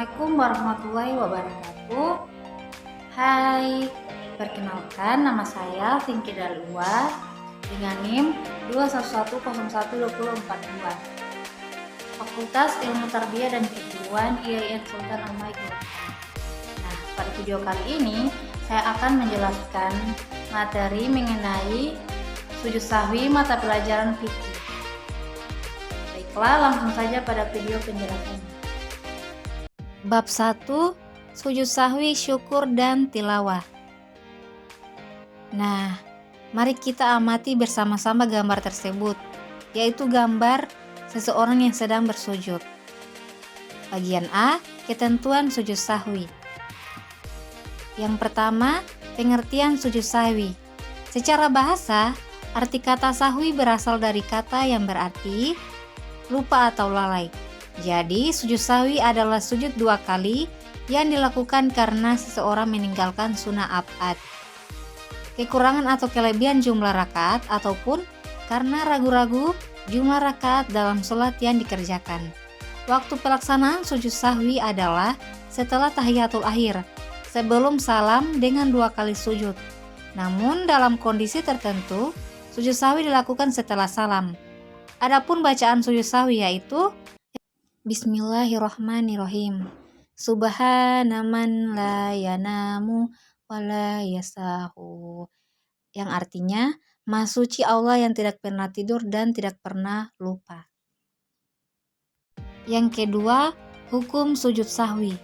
Assalamualaikum warahmatullahi wabarakatuh. Hai, perkenalkan nama saya Vinky Dalua dengan NIM 211012042, Fakultas Ilmu Tarbiyah dan Keguruan IAIN Sultan Al-Maidun. Nah, pada video kali ini saya akan menjelaskan materi mengenai sujud sahwi mata pelajaran fikih. Baiklah, langsung saja pada video penjelasannya. Bab 1, sujud sahwi, syukur dan tilawah. Nah, mari kita amati bersama-sama gambar tersebut, yaitu gambar seseorang yang sedang bersujud. Bagian A, ketentuan sujud sahwi. Yang pertama, pengertian sujud sahwi. Secara bahasa, arti kata sahwi berasal dari kata yang berarti lupa atau lalai. Jadi, sujud sahwi adalah sujud 2 kali yang dilakukan karena seseorang meninggalkan sunnah abad, kekurangan atau kelebihan jumlah rakaat, ataupun karena ragu-ragu jumlah rakaat dalam sholat yang dikerjakan. Waktu pelaksanaan sujud sahwi adalah setelah tahiyatul akhir, sebelum salam dengan 2 kali sujud. Namun dalam kondisi tertentu, sujud sahwi dilakukan setelah salam. Adapun bacaan sujud sahwi yaitu Bismillahirrahmanirrahim. Subhana man la yanamu wa la yasahu. Yang artinya, Maha Suci Allah yang tidak pernah tidur dan tidak pernah lupa. Yang kedua, hukum sujud sahwi.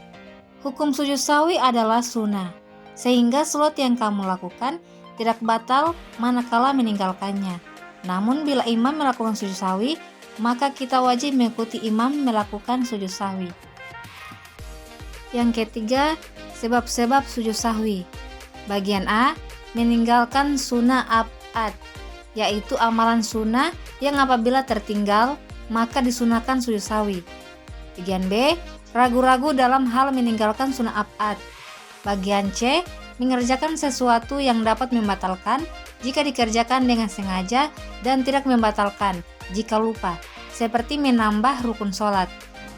Hukum sujud sahwi adalah sunnah, sehingga salat yang kamu lakukan tidak batal manakala meninggalkannya. Namun bila imam melakukan sujud sahwi, maka kita wajib mengikuti imam melakukan sujud sahwi. Yang ketiga, sebab-sebab sujud sahwi. Bagian A, meninggalkan sunnah abad, yaitu amalan sunnah yang apabila tertinggal maka disunahkan sujud sahwi. Bagian B, ragu-ragu dalam hal meninggalkan sunnah abad. Bagian C, mengerjakan sesuatu yang dapat membatalkan jika dikerjakan dengan sengaja dan tidak membatalkan jika lupa, seperti menambah rukun sholat.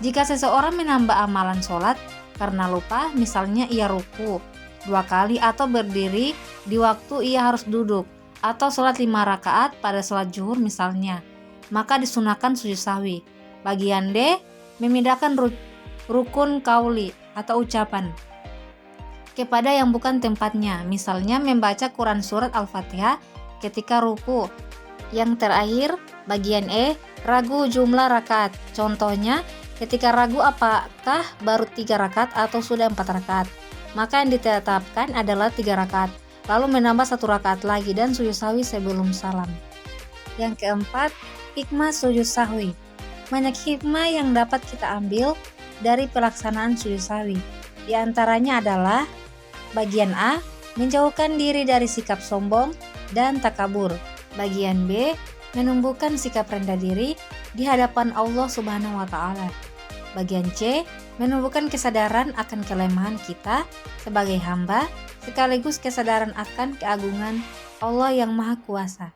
Jika seseorang menambah amalan sholat karena lupa, misalnya ia ruku 2 kali atau berdiri di waktu ia harus duduk, atau sholat 5 rakaat pada sholat zuhur misalnya, maka disunahkan sujud sahwi. Bagian D, memindahkan rukun kauli atau ucapan kepada yang bukan tempatnya, misalnya membaca Quran surat Al-Fatihah ketika ruku. Yang terakhir, bagian E, ragu jumlah rakaat. Contohnya, ketika ragu apakah baru 3 rakaat atau sudah 4 rakaat, maka yang ditetapkan adalah 3 rakaat, lalu menambah 1 rakaat lagi dan sujud sahwi sebelum salam. Yang keempat, hikmah sujud sahwi. Banyak hikmah yang dapat kita ambil dari pelaksanaan sujud sahwi. Di antaranya adalah bagian A, menjauhkan diri dari sikap sombong dan takabur. Bagian B, menumbuhkan sikap rendah diri di hadapan Allah Subhanahu wa Ta'ala. Bagian C, menumbuhkan kesadaran akan kelemahan kita sebagai hamba, sekaligus kesadaran akan keagungan Allah yang Maha Kuasa.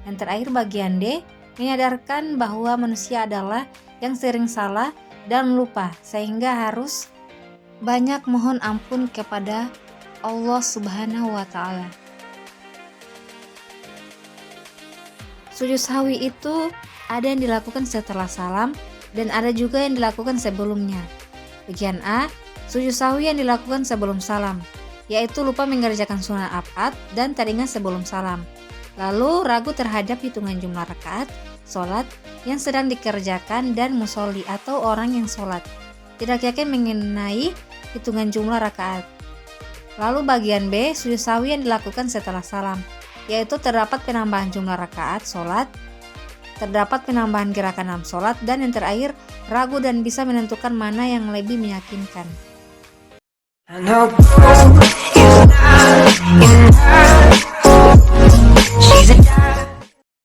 Dan terakhir, bagian D, menyadarkan bahwa manusia adalah yang sering salah dan lupa, sehingga harus banyak mohon ampun kepada Allah Subhanahu wa Ta'ala. Sujud sahwi itu ada yang dilakukan setelah salam dan ada juga yang dilakukan sebelumnya. Bagian A, sujud sahwi yang dilakukan sebelum salam, yaitu lupa mengerjakan sunnah abad dan teringat sebelum salam. Lalu ragu terhadap hitungan jumlah rakaat sholat yang sedang dikerjakan dan musolli atau orang yang sholat tidak yakin mengenai hitungan jumlah rakaat. Lalu bagian B, sujud sahwi yang dilakukan setelah salam, yaitu terdapat penambahan jumlah rakaat sholat, terdapat penambahan gerakan dalam sholat, dan yang terakhir, ragu dan bisa menentukan mana yang lebih meyakinkan.